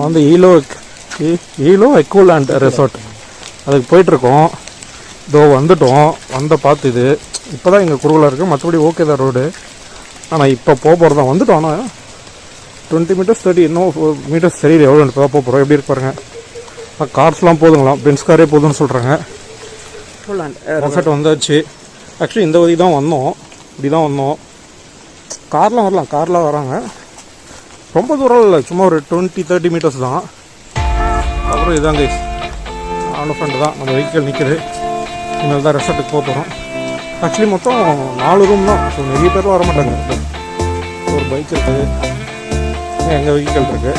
வந்து Elo எக்கோலேண்ட் resort அதுக்கு போயிட்டுருக்கோம். இதோ வந்துட்டோம். பார்த்து இது இப்போ தான் எங்கள் குறுகலாக இருக்குது. மற்றபடி ஓகே தான் ரோடு. ஆனால் இப்போ போகிறது தான் வந்துட்டோம். ஆனால் 20 மீட்டர்ஸ் 30 இன்னும் 4 மீட்டர்ஸ் தெரியல எவ்வளோ இப்போ தான் போகிறோம். எப்படி இருப்பாருங்க கார்ஸ்லாம் போதுங்களாம். பென்ஸ் காரே போதுன்னு சொல்கிறாங்க. ரெசார்ட் வந்தாச்சு. ஆக்சுவலி இந்த வழி தான் வந்தோம். இப்படி தான் வந்தோம். கார்லாம் வரலாம், கார்லாம் வராங்க. ரொம்ப தூரம் இல்லை, சும்மா ஒரு 20-30 மீட்டர்ஸ் தான். அப்புறம் இதாங்க நானும் ஃப்ரெண்டு தான். நம்ம வெஹிக்கிள் நிற்கிது. இனிமேல் தான் ரெசார்ட்டுக்கு போக போகிறோம். ஆக்சுவலி மொத்தம் 4 ரூம் தான். ஸோ நிறைய பேரும் வர மாட்டாங்க. ஒரு பைக் இருக்குது, எங்கள் வெஹிக்கிள் இருக்குது.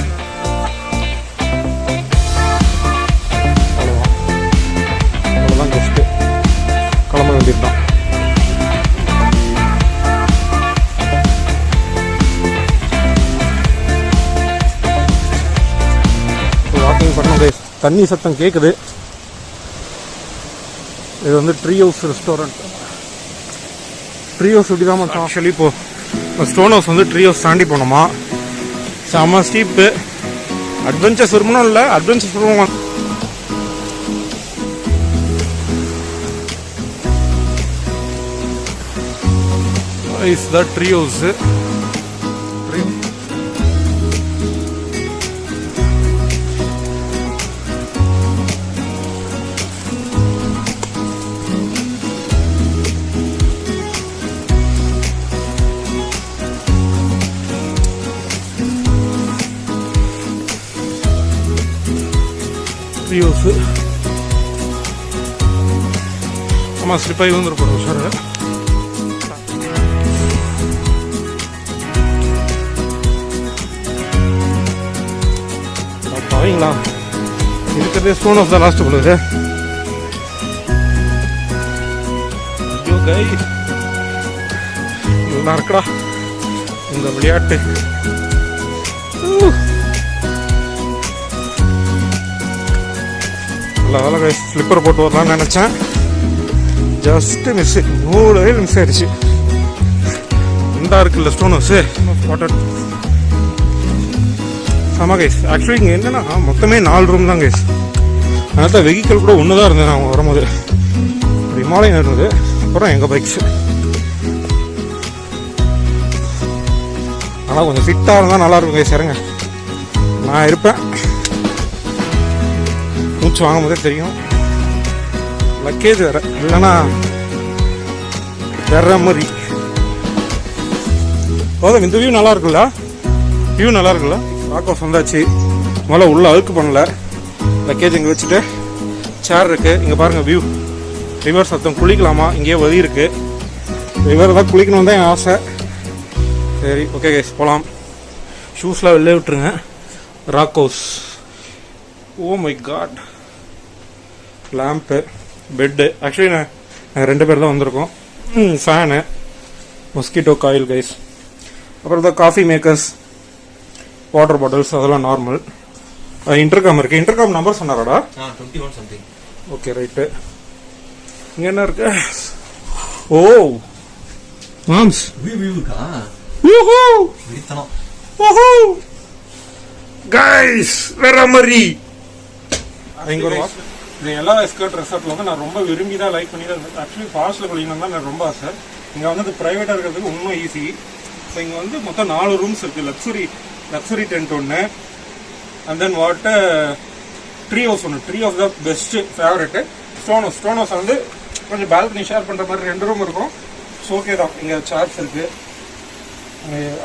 அவ்வளோதான் ஜஸ்ட்டு கிளம்ப வேண்டியது தான். வாக்கிங் பண்ணோம் கைஸ். தண்ணி சத்தம் கேட்குது. இது வந்து tree house restaurant. Tree house இப்படி தான் மச்சான். ஆக்சுவலி இப்போ ஸ்டோன் ஹவுஸ் வந்து ட்ரீ ஹவுஸ் தாண்டி போனோமா. செம்ம ஸ்டீப்பு. அட்வென்ச்சர்ஸ் விரும்பணும் இல்லை, அட்வென்ச்சர்ஸ் விரும்புவோம். Is the tree house. ஆமாம், ஸ்லிப்பாகி வந்துருப்போம் சார். பாவீங்களா, இருக்கிறதே ஸ்டோன் ஹவுஸ் தான் லாஸ்ட் போடுது. ஐயோ கை நல்லா இருக்குடா இந்த விளையாட்டு. நல்ல வேலை கை, ஸ்லிப்பர் போட்டு வரலான்னு நினச்சேன். ஜஸ்ட்டு மிஸ்ஸு, 100 வயல் மிஸ் ஆயிடுச்சு. இந்தா இருக்குல்ல ஸ்டோன் ஹவுஸு. ஆமாம் கைஸ். ஆக்சுவலி இங்கே என்னென்னா மொத்தமே 4 ரூம் தான் கைஸ். அதனால தான் வெஹிக்கிள் கூட ஒன்று தான் இருந்தேன் அவங்க வரும்போது. ஹிமாலயன் இருந்தது, அப்புறம் எங்கள் பைக்ஸு. ஆனால் கொஞ்சம் ஃபிட்டாக இருந்தால் நல்லாயிருக்கும் கைஸ். இறங்க, நான் இருப்பேன். மூச்சு வாங்கும் போதே தெரியும். லக்கேஜ் வேறு இல்லைன்னா வேற மாதிரி. போதும். இந்த வியூ நல்லா இருக்குல்ல, வியூ நல்லா இருக்குல்ல. ராக் ஹவுஸ் வந்தாச்சு. முதல்ல உள்ள அழுக்கு பண்ணல. லக்கேஜ் இங்கே வச்சுட்டு சேர் இருக்குது. இங்கே பாருங்கள் வியூ. ரிவர் சத்தம். குளிக்கலாமா? இங்கேயே வழி இருக்குது. ரிவர் தான் குளிக்கணும் தான் என் ஆசை. சரி ஓகே கைஸ், போகலாம். ஷூஸ்லாம் வெளிலே விட்டுருங்க. Rock house. Oh my god. Lamp, bed. Actually நாங்கள் 2 பேர் தான் வந்திருக்கோம். Fan, mosquito coil guys. அப்புறம் தான் காஃபி மேக்கர்ஸ், வாட்டர் பாட்டில்ஸ், அதெல்லாம் நார்மல். இன்டர்காம் இருக்குது. இன்டர்காம் நம்பர் சொன்னாராடா? 21 சம்திங். Okay right. இங்கே என்ன இருக்கு? ஓ மாம்ஸ் கைஸ் வேற மாதிரி. இங்கே ஒரு இது எல்லா எஸ்கர்ட் ரெசார்ட்டில் வந்து நான் ரொம்ப விரும்பி தான் லைக் பண்ணி தான். ஆக்சுவலி ஃபாரஸ்ட்டில் குளிக்கணும் தான் நான் ரொம்ப ஆசை. இங்கே வந்து ப்ரைவேட்டாக இருக்கிறதுக்கு இன்னும் ஈஸி. ஸோ இங்கே வந்து மொத்தம் 4 ரூம்ஸ் இருக்குது. லக்ஸுரி டென்ட் ஒன்று, அண்ட் தென் ட்ரீ ஹவுஸ் ஒன்று. ட்ரீ ஹவுஸ் தான் பெஸ்ட்டு ஃபேவரெட்டு. ஸ்டோன் ஹவுஸ் வந்து கொஞ்சம் பால்கனி ஷேர் பண்ணுற மாதிரி 2 ரூம் இருக்கும். ஸோ ஓகே தான். இங்கே சேர்ஸ் இருக்குது,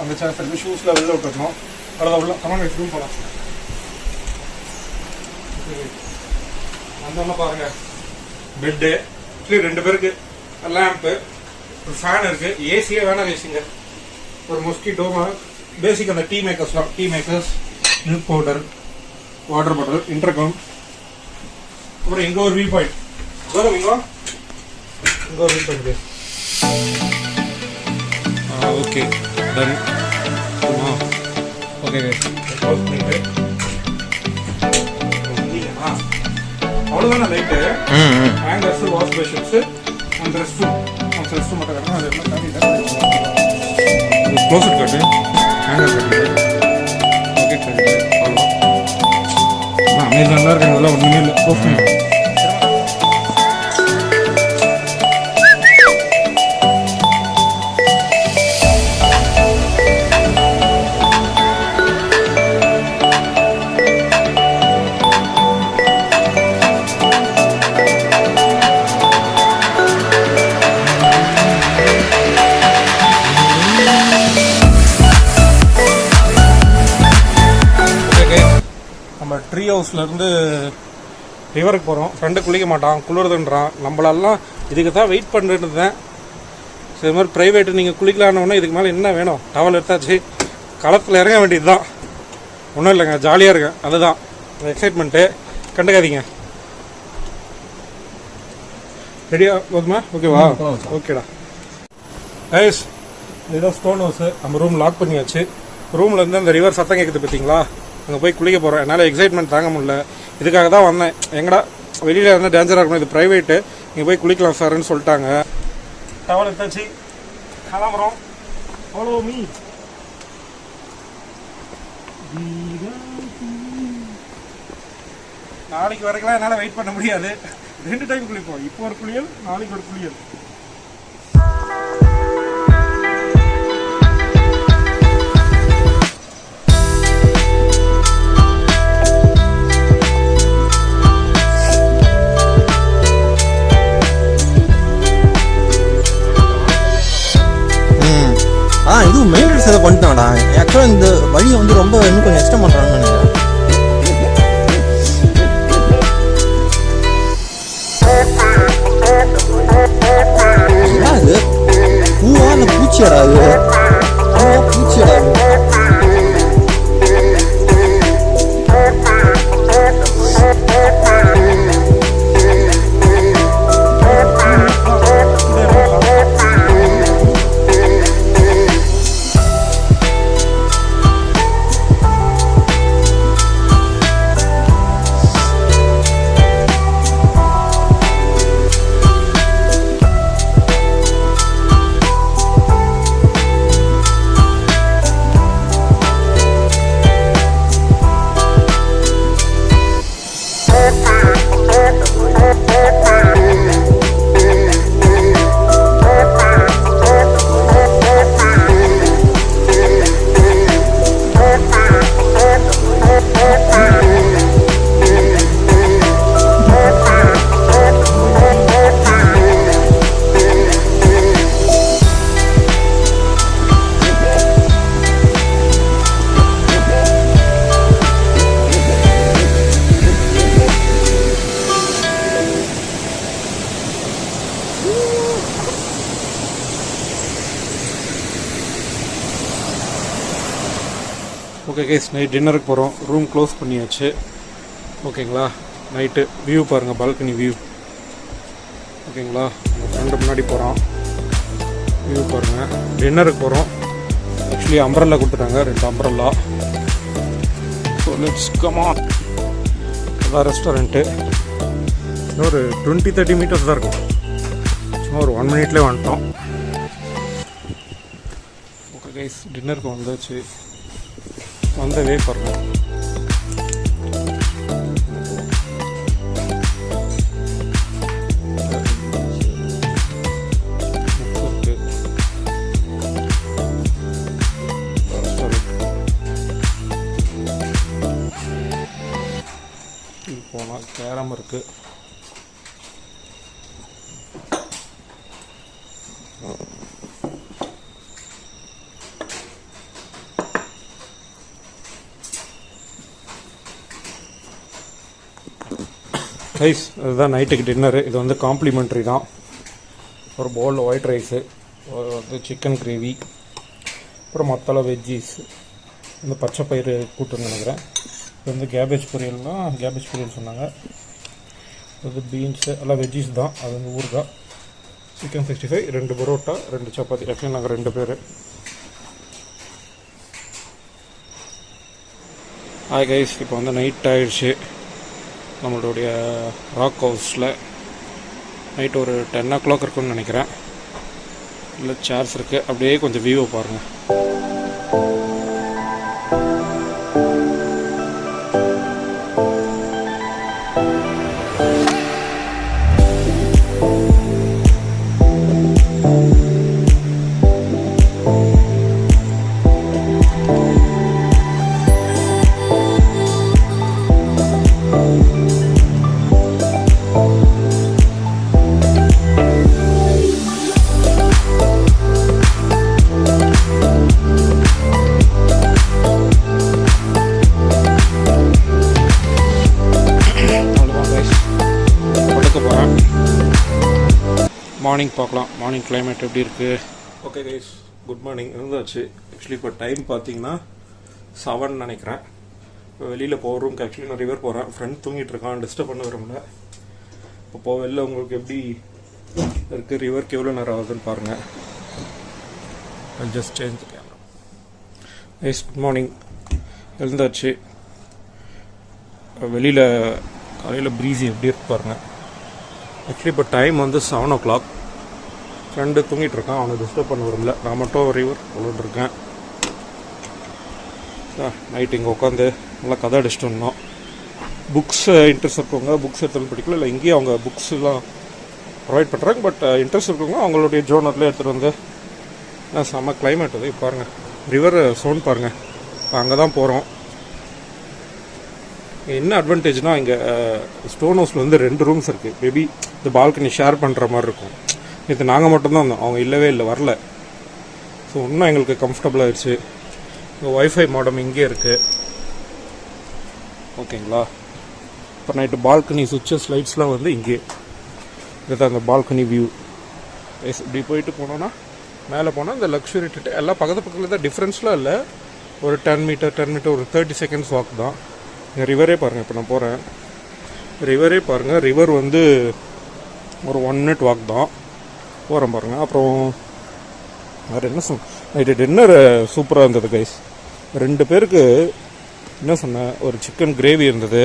அந்த சேர்ஸ் இருக்குது. ஷூஸில் வெளில விட்டுருக்கோம். அவ்வளோதான் உள்ள. கமான் ரூம் போகலாம். அந்த பாருங்க, பெட்டு. ஆக்சுவலி 2 பேருக்கு லேம்ப்பு, ஒரு ஃபேன் இருக்கு. ஏசியே வேணாம் ஏசிங்க. ஒரு மொஸ்கிட்டோ, பேசிக் அந்த tea makers, milk powder, water bottle, intercom. அப்புறம் இங்கே ஒரு வியூ பாயிண்ட். இங்கே ஒரு view point. Okay done. Okay close பண்ணிட்டு அவ்வளோதானே லைட்டு. ஹேங்கர்ஸ், வாஷ் பேஷன்ஸு, அந்த ரெஸ்ட் மட்டும் கட்டணும். அது எல்லாம் தண்ணி க்ளோஸ் காட்டு. ஹேங்கர் கட்டிட்டு ஓகே கட்டிட்டு அவ்வளோ. நல்லா இருக்கு, நல்லா ஒன்றுமே இல்லை. ஓகே ட்ரீ ஹவுஸ்லேருந்து ரிவருக்கு போகிறோம். ஃப்ரெண்டு குளிக்க மாட்டான், குளிர்துன்றான். நம்மளெல்லாம் இதுக்கு தான் வெயிட் பண்ணிட்டு இருந்தேன். சரி, இது மாதிரி ப்ரைவேட்டு நீங்கள் குளிக்கலான்னு இதுக்கு மேலே என்ன வேணும்? டவல் எடுத்தாச்சு, களத்தில் இறங்க வேண்டியது தான். ஒன்றும் இல்லைங்க, ஜாலியாக இருக்கேன். அதுதான் எக்ஸைட்மெண்ட்டு. கண்டுக்காதீங்க. ரெடியா போதுமா? ஓகேவா? ஓகேடா கைஸ், இதுதான் ஸ்டோன் ஹவுஸு. நம்ம ரூம் லாக் பண்ணியாச்சு. ரூம்லேருந்து அந்த ரிவர் சத்தம் கேட்குது பார்த்தீங்களா? அங்கே போய் குளிக்க போகிறோம். என்னால் எக்ஸைட்மெண்ட் தாங்க முடியல. இதுக்காக தான் வந்தேன். எங்கடா வெளியில் இருந்தால் டேஞ்சராக இருக்கணும், இது ப்ரைவேட்டு, நீங்கள் போய் குளிக்கலாம் சார்ன்னு சொல்லிட்டாங்க. டவல் எடுத்தாச்சு, கிளம்புறோம். Follow me. நாளைக்கு வரைக்கும் என்னால் வெயிட் பண்ண முடியாது. 2 டைம் குளிப்போம். இப்போ ஒரு குளியல், நாளைக்கு ஒரு குளியல். இதுவும் மெயின்டெனன்ஸ் அதை பண்ணிட்டான்டா. ஆக்சுவலாக இந்த வழியை வந்து ரொம்ப இன்னும் கொஞ்சம் எக்ஸ்ட்ரா பண்ணுறாங்கன்னு நினைக்கிறேன். அது பூவா இல்லை பூச்சியாடா? அது பூச்சியாடா? ஓகே கைஸ், நைட் டின்னருக்கு போகிறோம். ரூம் க்ளோஸ் பண்ணியாச்சு. ஓகேங்களா? நைட்டு வியூ பாருங்கள், பால்கனி வியூ. ஓகேங்களா? உங்கள் ஃப்ரெண்டு முன்னாடி போகிறோம், வியூ பாருங்கள். டின்னருக்கு போகிறோம். ஆக்சுவலி அம்ப்ரெல்லா கொடுத்துட்டாங்க, 2 umbrella. So let's come on. அதான் ரெஸ்டாரண்ட்டு. இன்னும் ஒரு 20-30 மீட்டர்ஸ் தான் இருக்கும். சும்மா ஒரு 1 மினிட்லேயே வந்துட்டோம். ஓகே கைஸ், டின்னருக்கு வந்தாச்சு. வந்தவே பாருங்கள். போனால் கேரம் இருக்குது. ரைஸ், அதுதான் நைட்டுக்கு டின்னரு. இது வந்து காம்ப்ளிமெண்ட்ரி தான். ஒரு பவுலில் ஒயிட் ரைஸு, வந்து சிக்கன் கிரேவி, அப்புறம் மத்தால வெஜ்ஜீஸ், இந்த பச்சை பயிறு கூட்டுன்னு நினைக்கிறேன். இது வந்து கேபேஜ் பொரியல்னால் கேபேஜ் பொரியல் சொன்னாங்க. அது பீன்ஸு எல்லாம் வெஜ்ஜீஸ் தான். அது வந்து ஊறுகாய், சிக்கன் 65, 2 பரோட்டா, 2 சப்பாத்தி. ஆக்சுவலி நாங்கள் 2 பேர். ஹாய் கைஸ், இப்போ வந்து நைட் ஆகிடுச்சு. நம்மளுடைய ராக் ஹவுஸில் நைட் ஒரு 10 o'clock இருக்குன்னு நினைக்கிறேன். இல்லை சேர்ஸ் இருக்குது. அப்படியே கொஞ்சம் வியூவை பாருங்கள். போகிறேன். மார்னிங் பார்க்கலாம், மார்னிங் கிளைமேட் எப்படி இருக்குது. Okay guys, good morning. இருந்தாச்சு. ஆக்சுவலி இப்போ டைம் பார்த்தீங்கன்னா 7 நினைக்கிறேன். இப்போ வெளியில் போகிற ரூம்க்கு ஆக்சுவலி நான் ரிவர் போகிறேன். ஃப்ரெண்ட் தூங்கிட்டு இருக்கான், டிஸ்டர்ப் பண்ண விரும்பல. இப்போ வெளில உங்களுக்கு எப்படி இருக்குது, ரிவருக்கு எவ்வளோ நேரம் ஆகுதுன்னு பாருங்கள். Just change camera. Guys, good morning. எழுந்தாச்சு. வெளியில் காலையில் ப்ரீஸி எப்படி இருக்கு பாருங்கள். ஆக்சுவலி இப்போ டைம் வந்து 7 o'clock. ஃப்ரெண்டு தூங்கிட்டு இருக்கான், அவனை டிஸ்டர்ப் பண்ண விரும்பல. நான் மட்டும் ரிவர் போட்டுருக்கேன். நைட் இங்கே உட்காந்து நல்லா கதை அடிச்சுட்டு வந்தோம். புக்ஸ் இன்ட்ரெஸ்ட் இருக்கவங்க புக்ஸ் எடுத்துகிட்டு படிக்கல, இல்லை இங்கேயும் அவங்க புக்ஸ்லாம் ப்ரொவைட் பண்ணுறாங்க. பட் இன்ட்ரெஸ்ட் இருக்கவங்க அவங்களுடைய ஜோனர்லேயே எடுத்துகிட்டு வந்து செம்ம கிளைமேட். அது பாருங்கள், ரிவர் சவுண்ட் பாருங்கள். இப்போ அங்கே தான் போகிறோம். என்ன அட்வான்டேஜ்னால் இங்கே ஸ்டோன் ஹவுஸில் வந்து 2 ரூம்ஸ் இருக்குது. மேபி இந்த பால்கனி ஷேர் பண்ணுற மாதிரி இருக்கும். இது நாங்கள் மட்டும்தான் வந்தோம், அவங்க இல்லவே இல்லை, வரல. ஸோ இன்னும் எங்களுக்கு கம்ஃபர்டபுள் ஆகிடுச்சு. இங்கே ஒய்ஃபை மாடம் இங்கே இருக்குது. ஓகேங்களா. இப்போ நைட்டு பால்கனி சுவிட்சஸ் லைட்ஸ்லாம் வந்து இங்கே இதுதான் அந்த பால்கனி வியூ. இப்படி போயிட்டு போனோன்னா மேலே போனால் இந்த லக்ஸுரி எல்லாம் பக்கத்தில் தான், டிஃப்ரென்ஸ்லாம் இல்லை. ஒரு 10 மீட்டர் ஒரு 30 செகண்ட்ஸ் வாக் தான். இங்கே ரிவரே பாருங்கள். இப்போ நான் போகிறேன், ரிவரே பாருங்கள். ரிவர் வந்து ஒரு 1 minute வாக் தான். போகிறேன் பாருங்கள். அப்புறம் வேறு என்ன நைட்டு டின்னர் சூப்பராக இருந்தது கைஸ். 2 பேருக்கு என்ன சொன்னேன், ஒரு சிக்கன் கிரேவி இருந்தது,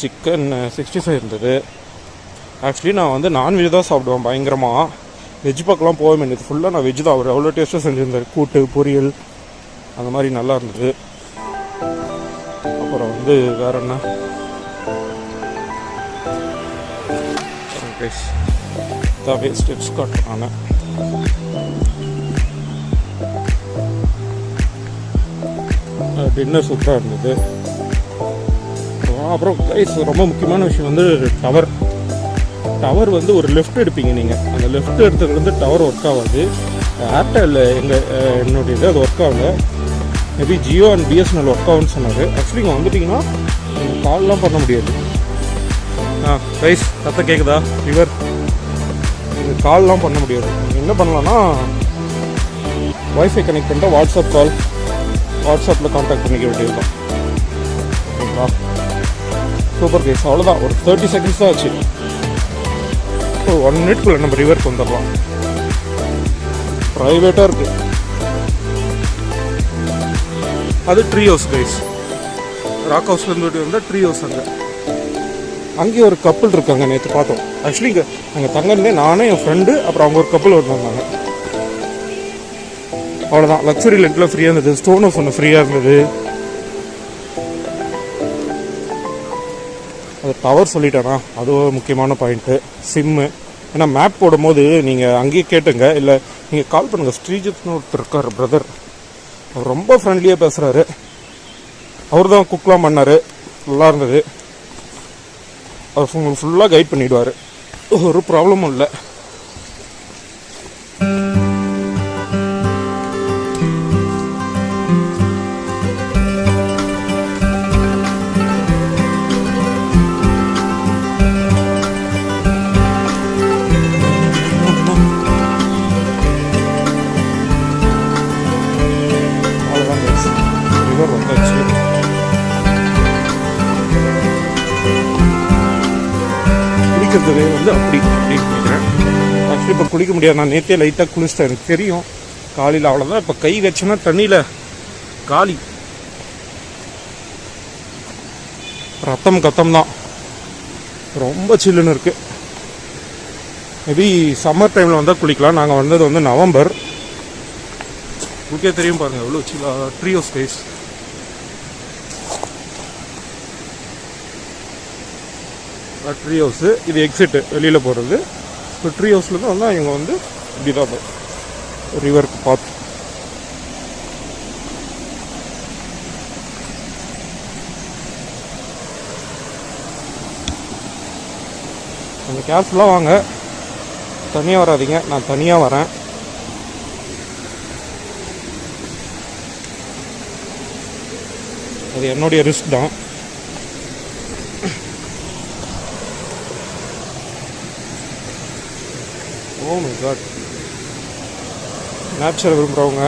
சிக்கன் 65 இருந்தது. ஆக்சுவலி நான் வந்து நான்வெஜ் தான் சாப்பிடுவேன் பயங்கரமாக. வெஜ் பக்கம்லாம் போக வேண்டியது, ஃபுல்லாக நான் வெஜ் தான். அவர் அவ்வளோ டேஸ்ட்டாக செஞ்சுருந்தார். கூட்டு பொரியல் அந்த மாதிரி நல்லா இருந்தது. அப்புறம் வந்து வேற என்ன தாவே ஸ்டெப்ஸ் காட்டுறாங்க. டின்னர் சூப்பராக இருந்தது. அப்புறம் கைஸ், ரொம்ப முக்கியமான விஷயம் வந்து டவர் வந்து ஒரு லெஃப்ட் எடுப்பீங்க நீங்கள். அந்த லெஃப்ட் எடுத்ததுல வந்து டவர் ஒர்க் ஆகாது. ஏர்டெல் என்னுடைய இது அது ஒர்க் ஆகலை. Maybe Jio and BSNL work ஆகும்னு சொன்னார். ஆக்சுவலி இங்கே வந்துட்டிங்கன்னா நீங்கள் கால்லாம் பண்ண முடியாது. கைஸ், சத்தம் கேட்குதா? ரிவர் நீங்கள் கால்லாம் பண்ண முடியாது. நீங்கள் என்ன பண்ணலான்னா ஒய்ஃபை கனெக்ட் பண்ணிட்டா வாட்ஸ்அப் கால், வாட்ஸ்அப்பில் கான்டாக்ட் பண்ணிக்க வேண்டியது தான். ஓகேங்களா. Super guys. அவ்வளோதான், ஒரு 30 seconds தான் ஆச்சு. 1 minute நம்ம ரிவருக்கு வந்துடலாம். ப்ரைவேட்டாக இருக்குது. அது ட்ரீ ஹவுஸ் கைஸ். ராக் ஹவுஸ்லேருந்து வந்தால் ட்ரீ ஹவுஸ். அங்கேயும் ஒரு கப்புள் இருக்காங்க, நேற்று பார்த்தோம். ஆக்சுவலி இங்கே நாங்கள் தங்கிருந்தே நானும் என் ஃப்ரெண்டு, அப்புறம் அவங்க ஒரு கப்புள் வந்தாங்க. அவ்வளோதான். லக்ஸுரி லெட்டில் ஃப்ரீயாக இருந்தது. ஸ்டோன் ஹவுஸ் ஒன்று ஃப்ரீயாக இருந்தது. அது டவர் சொல்லிட்டேனா, அது ஒரு முக்கியமான பாயிண்ட்டு. சிம்மு, ஏன்னா மேப் போடும்போது நீங்கள் அங்கேயே கேட்டுங்க, இல்லை நீங்கள் கால் பண்ணுங்கள். ஸ்ரீஜித்னு ஒருத்தர் இருக்கார், பிரதர். அவர் ரொம்ப ஃப்ரெண்ட்லியாக பேசுகிறாரு. அவர் தான் குக்லாம் பண்ணார், நல்லா இருந்தது. அவர் உங்களுக்கு ஃபுல்லாக கைட் பண்ணிவிடுவார், ஒரு ப்ராப்ளமும் இல்லை. குளிக்கிறதுவே வந்து அப்படி குளிக்கிறேன். ஆக்சுவலி இப்போ குளிக்க முடியாது. நான் நேற்றே லைட்டாக குளிச்சிட்டேன், எனக்கு தெரியும். காலையில் அவ்வளோதான். இப்போ கை வச்சேன்னா தண்ணியில் காலி, ரத்தம் கத்தம் தான். ரொம்ப சில்லுன்னு இருக்குது. மேபி சம்மர் டைமில் வந்தால் குளிக்கலாம். நாங்கள் வந்தது வந்து நவம்பர். உங்களுக்கே தெரியும் பாருங்கள் எவ்வளோ சில்லாக. Tree house guys. Tree house, இது எக்ஸிட்டு வெளியில் போகிறது. இப்போ ட்ரீ ஹவுஸ்லேருந்து வந்தால் இவங்க வந்து இப்படி தான் ரிவருக்கு பார்த்து. கொஞ்சம் கேர்ஃபுல்லாக வாங்க, தனியாக வராதிங்க. நான் தனியாக வரேன். அது என்னுடைய ரிஸ்க் தான். Oh my god. நேச்சர் விரும்புகிறவங்க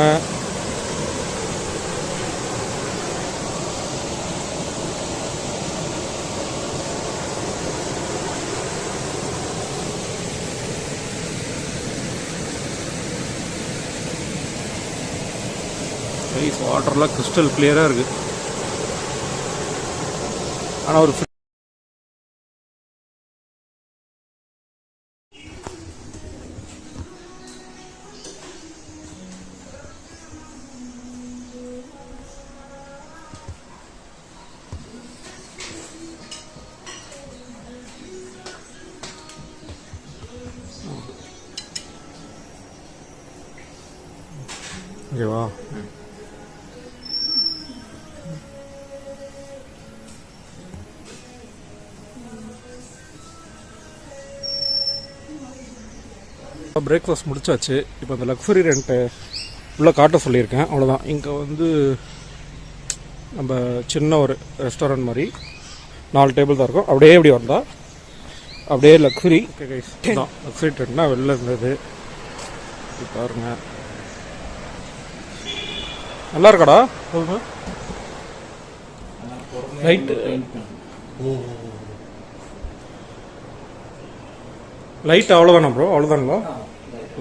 வாட்டர்லாம் கிறிஸ்டல் கிளியராக இருக்குது. ஆனால் ஒரு ஓகேவா. பிரேக்ஃபாஸ்ட் முடிச்சாச்சு. இப்போ அந்த லக்ஸுரி ரெண்ட்டு உள்ளே காட்ட சொல்லியிருக்கேன், அவ்வளோதான். இங்கே வந்து நம்ம சின்ன ஒரு ரெஸ்டாரண்ட் மாதிரி 4 டேபிள் தான் இருக்கும். அப்படியே இப்படி வந்தால் அப்படியே லக்ஸுரி தான். லக்ஸுரி டென்ட்னா வெளில இருந்தது. இது பாருங்க, நல்லா இருக்காடா. லைட்டு லைட் அவ்வளோதானா ப்ரோ? அவ்வளோதாங்களா?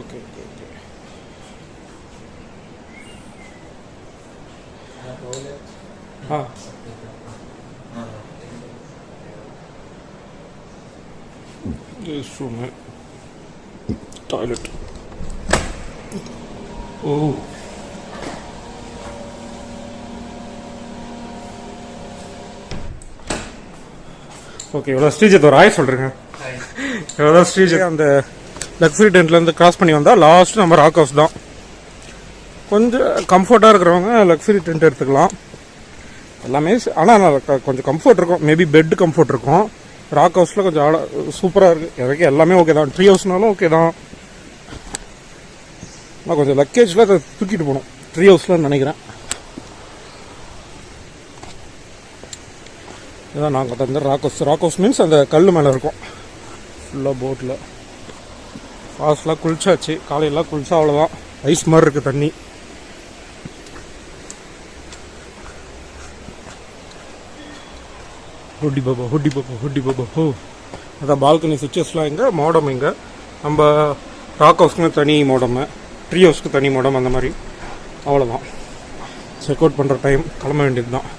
Okay okay okay. ஆ ரூமு, டாய்லெட். Oh okay. இவ்வளோ ஸ்ரீஜித் ஒரு ஆய் சொல்கிறேங்க. எவ்வளோ ஸ்ரீஜித் அந்த லக்ஸுரி டென்ட்லேருந்து கிராஸ் பண்ணி வந்தால் லாஸ்ட்டு நம்ம ராக் ஹவுஸ் தான். கொஞ்சம் கம்ஃபர்ட்டாக இருக்கிறவங்க லக்ஸுரி டென்ட் எடுத்துக்கலாம் எல்லாமே. ஆனால் கொஞ்சம் கம்ஃபர்ட் இருக்கும், மேபி பெட் கம்ஃபர்ட் இருக்கும். ராக் ஹவுஸில் கொஞ்சம் சூப்பராக இருக்குது. எனக்கு எல்லாமே ஓகே தான். ட்ரீ ஹவுஸ்னாலும் ஓகே தான். நான் கொஞ்சம் லக்கேஜில் அதை தூக்கிட்டு போகணும் ட்ரீ ஹவுஸில் நினைக்கிறேன். இதான் நாங்கள் தந்த rock house. Rock house means அந்த கல் மேலே இருக்கும் ஃபுல்லாக போட்டில். ஃபாஸ்ட்லாம் குளிச்சாச்சு. காலையெல்லாம் குளிச்சா அவ்வளோதான், ஐஸ் மாதிரி இருக்குது தண்ணி. Hoodie Baba hoodie Baba hoodie Baba. ஹோ, அதான் பால்கனி சுவிச்சஸ்லாம் இங்கே, மோடம் இங்கே. நம்ம ராக் ஹவுஸ்க்கு தனி மோடமு, ட்ரீ ஹவுஸ்க்கு தனி மோடம், அந்த மாதிரி. அவ்வளோதான். செக் அவுட் பண்ணுற டைம் கிளம்ப வேண்டியது தான்.